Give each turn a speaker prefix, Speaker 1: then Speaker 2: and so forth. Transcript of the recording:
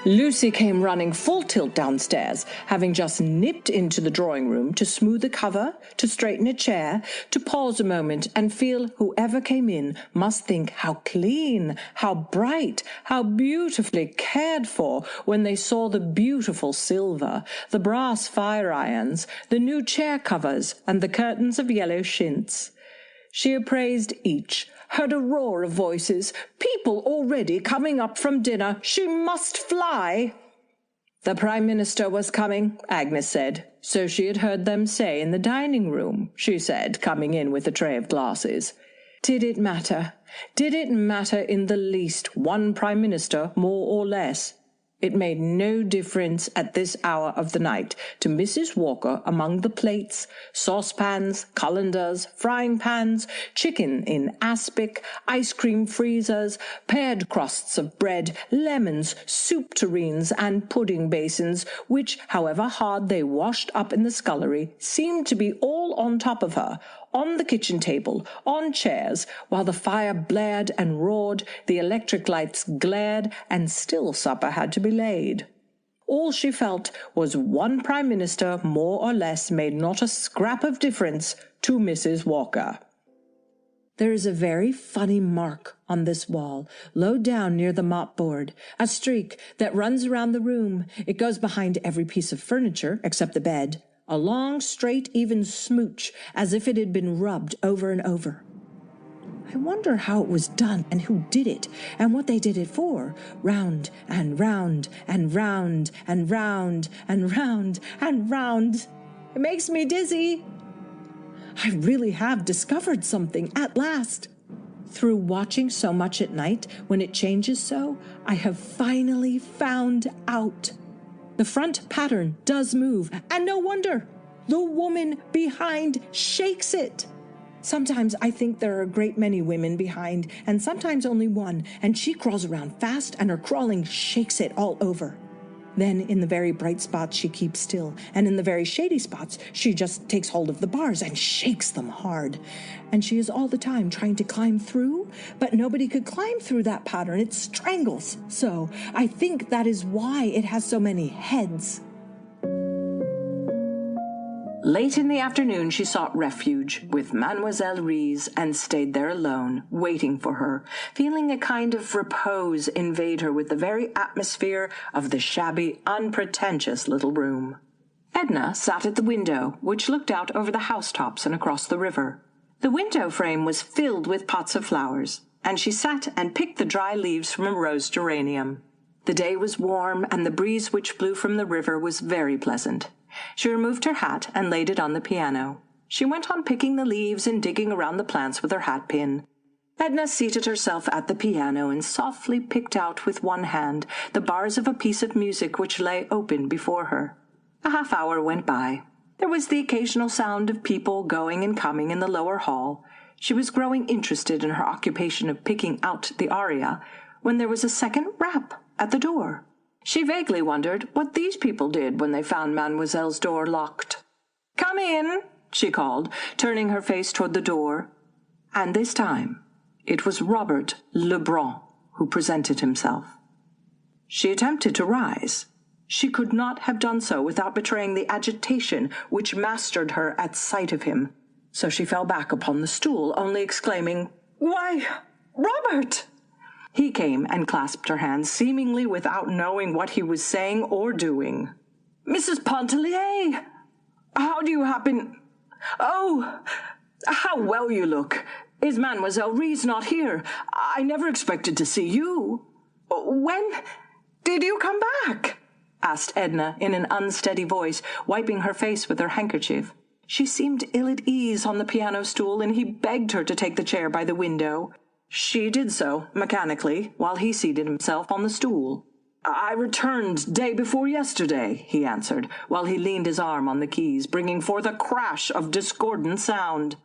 Speaker 1: Lucy came running full tilt downstairs, having just nipped into the drawing-room to smooth a cover, to straighten a chair, to pause a moment and feel whoever came in must think how clean, how bright, how beautifully cared for when they saw the beautiful silver, the brass fire-irons, the new chair covers, and the curtains of yellow chintz. She appraised each, heard a roar of voices. People already coming up from dinner. She must fly. The Prime Minister was coming, Agnes said. So she had heard them say in the dining room, she said, coming in with a tray of glasses. Did it matter? Did it matter in the least, one Prime Minister, more or less? It made no difference at this hour of the night to Mrs. Walker among the plates, saucepans, colanders, frying pans, chicken in aspic, ice cream freezers, pared crusts of bread, lemons, soup tureens, and pudding basins, which, however hard they washed up in the scullery, seemed to be all on top of her, on the kitchen table, on chairs, while the fire blared and roared, the electric lights glared, and still supper had to be laid. All she felt was one Prime Minister more or less made not a scrap of difference to Mrs. Walker. There is a very funny mark on this wall, low down near the mop-board, a streak that runs around the room. It goes behind every piece of furniture except the bed. A long, straight, even smooch, as if it had been rubbed over and over. I wonder how it was done, and who did it, and what they did it for. Round and round and round and round and round and round. It makes me dizzy. I really have discovered something at last. Through watching so much at night, when it changes so, I have finally found out. The front pattern does move, and no wonder. The woman behind shakes it. Sometimes I think there are a great many women behind, and sometimes only one, and she crawls around fast, and her crawling shakes it all over. Then, in the very bright spots, she keeps still, and in the very shady spots, she just takes hold of the bars and shakes them hard. And she is all the time trying to climb through, but nobody could climb through that pattern. It strangles so. I think that is why it has so many heads. Late in the afternoon she sought refuge with Mademoiselle Reisz and stayed there alone, waiting for her, feeling a kind of repose invade her with the very atmosphere of the shabby, unpretentious little room. Edna sat at the window, which looked out over the housetops and across the river. The window frame was filled with pots of flowers, and she sat and picked the dry leaves from a rose geranium. The day was warm, and the breeze which blew from the river was very pleasant. She removed her hat and laid it on the piano. She went on picking the leaves and digging around the plants with her hat pin. Edna seated herself at the piano and softly picked out with one hand the bars of a piece of music which lay open before her. A half-hour went by. There was the occasional sound of people going and coming in the lower hall. She was growing interested in her occupation of picking out the aria, when there was a second rap at the door. She vaguely wondered what these people did when they found Mademoiselle's door locked. "Come in," she called, turning her face toward the door. And this time it was Robert Lebrun who presented himself. She attempted to rise. She could not have done so without betraying the agitation which mastered her at sight of him. So she fell back upon the stool, only exclaiming, "Why, Robert!" He came and clasped her hands, seemingly without knowing what he was saying or doing. "Mrs. Pontellier! How do you happen? Oh, how well you look! Is Mademoiselle Reisz not here? I never expected to see you. When did you come back?" asked Edna in an unsteady voice, wiping her face with her handkerchief. She seemed ill at ease on the piano stool, and he begged her to take the chair by the window. She did so, mechanically, while he seated himself on the stool. "I returned day before yesterday," he answered, while he leaned his arm on the keys, bringing forth a crash of discordant sound.